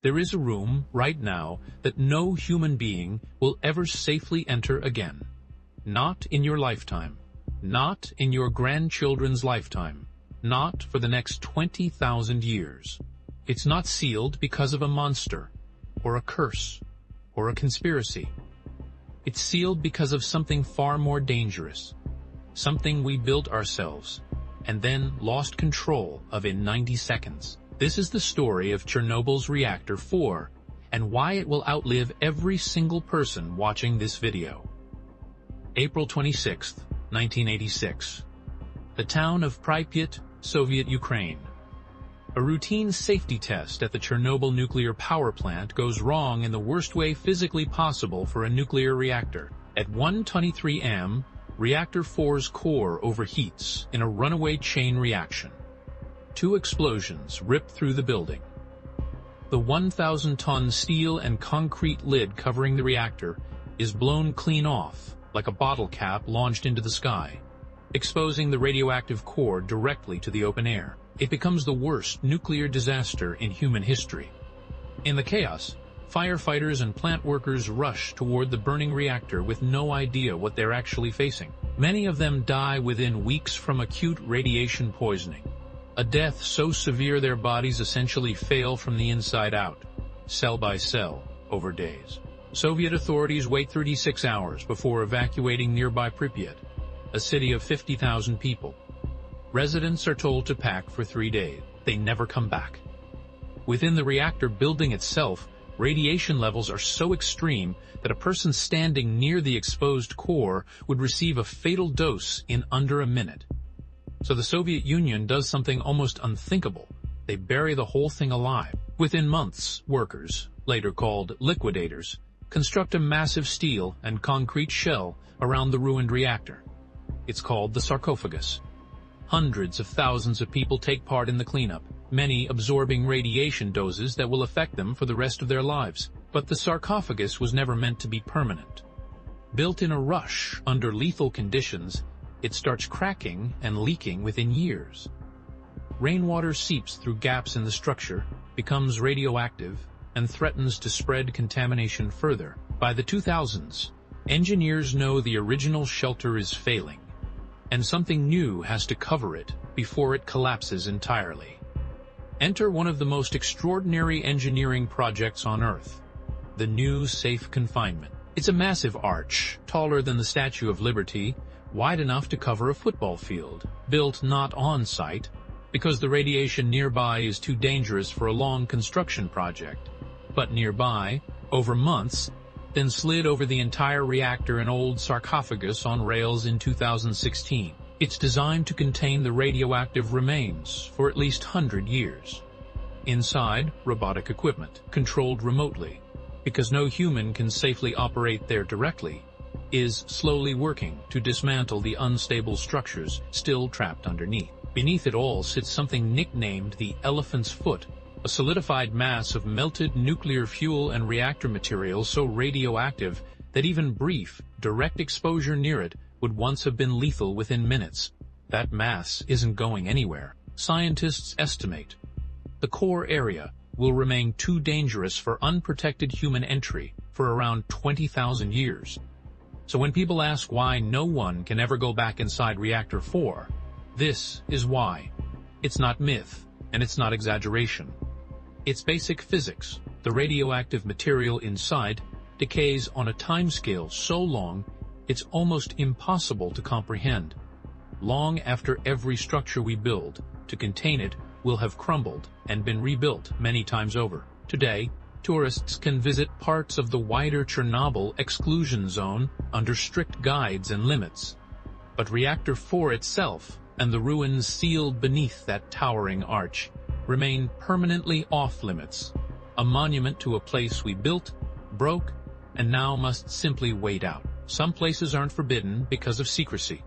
There is a room, right now, that no human being will ever safely enter again. Not in your lifetime. Not in your grandchildren's lifetime. Not for the next 20,000 years. It's not sealed because of a monster, or a curse, or a conspiracy. It's sealed because of something far more dangerous. Something we built ourselves, and then lost control of in 90 seconds. This is the story of Chernobyl's Reactor 4, and why it will outlive every single person watching this video. April 26, 1986. The town of Pripyat, Soviet Ukraine. A routine safety test at the Chernobyl nuclear power plant goes wrong in the worst way physically possible for a nuclear reactor. At 1:23 am, Reactor 4's core overheats in a runaway chain reaction. 2 explosions rip through the building. The 1,000-ton steel and concrete lid covering the reactor is blown clean off, like a bottle cap launched into the sky, exposing the radioactive core directly to the open air. It becomes the worst nuclear disaster in human history. In the chaos, firefighters and plant workers rush toward the burning reactor with no idea what they're actually facing. Many of them die within weeks from acute radiation poisoning, a death so severe their bodies essentially fail from the inside out, cell by cell, over days. Soviet authorities wait 36 hours before evacuating nearby Pripyat, a city of 50,000 people. Residents are told to pack for 3 days. They never come back. Within the reactor building itself, radiation levels are so extreme that a person standing near the exposed core would receive a fatal dose in under a minute. So the Soviet Union does something almost unthinkable. They bury the whole thing alive. Within months, workers, later called liquidators, construct a massive steel and concrete shell around the ruined reactor. It's called the sarcophagus. Hundreds of thousands of people take part in the cleanup, many absorbing radiation doses that will affect them for the rest of their lives. But the sarcophagus was never meant to be permanent. Built in a rush under lethal conditions, it starts cracking and leaking within years. Rainwater seeps through gaps in the structure, becomes radioactive, and threatens to spread contamination further. By the 2000s, engineers know the original shelter is failing, and something new has to cover it before it collapses entirely. Enter one of the most extraordinary engineering projects on Earth, the new safe confinement. It's a massive arch, taller than the Statue of Liberty, wide enough to cover a football field, built not on site, because the radiation nearby is too dangerous for a long construction project, but nearby, over months, then slid over the entire reactor and old sarcophagus on rails in 2016. It's designed to contain the radioactive remains for at least 100 years. Inside, robotic equipment, controlled remotely, because no human can safely operate there directly, is slowly working to dismantle the unstable structures still trapped underneath. Beneath it all sits something nicknamed the elephant's foot, a solidified mass of melted nuclear fuel and reactor material so radioactive that even brief, direct exposure near it would once have been lethal within minutes. That mass isn't going anywhere. Scientists estimate the core area will remain too dangerous for unprotected human entry for around 20,000 years. So when people ask why no one can ever go back inside Reactor 4, this is why. It's not myth, and it's not exaggeration. It's basic physics. The radioactive material inside decays on a timescale so long it's almost impossible to comprehend. Long after every structure we build to contain it will have crumbled and been rebuilt many times over. Today, tourists can visit parts of the wider Chernobyl exclusion zone under strict guides and limits. But Reactor 4 itself, and the ruins sealed beneath that towering arch, remain permanently off-limits, a monument to a place we built, broke, and now must simply wait out. Some places aren't forbidden because of secrecy.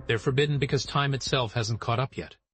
They're forbidden because time itself hasn't caught up yet.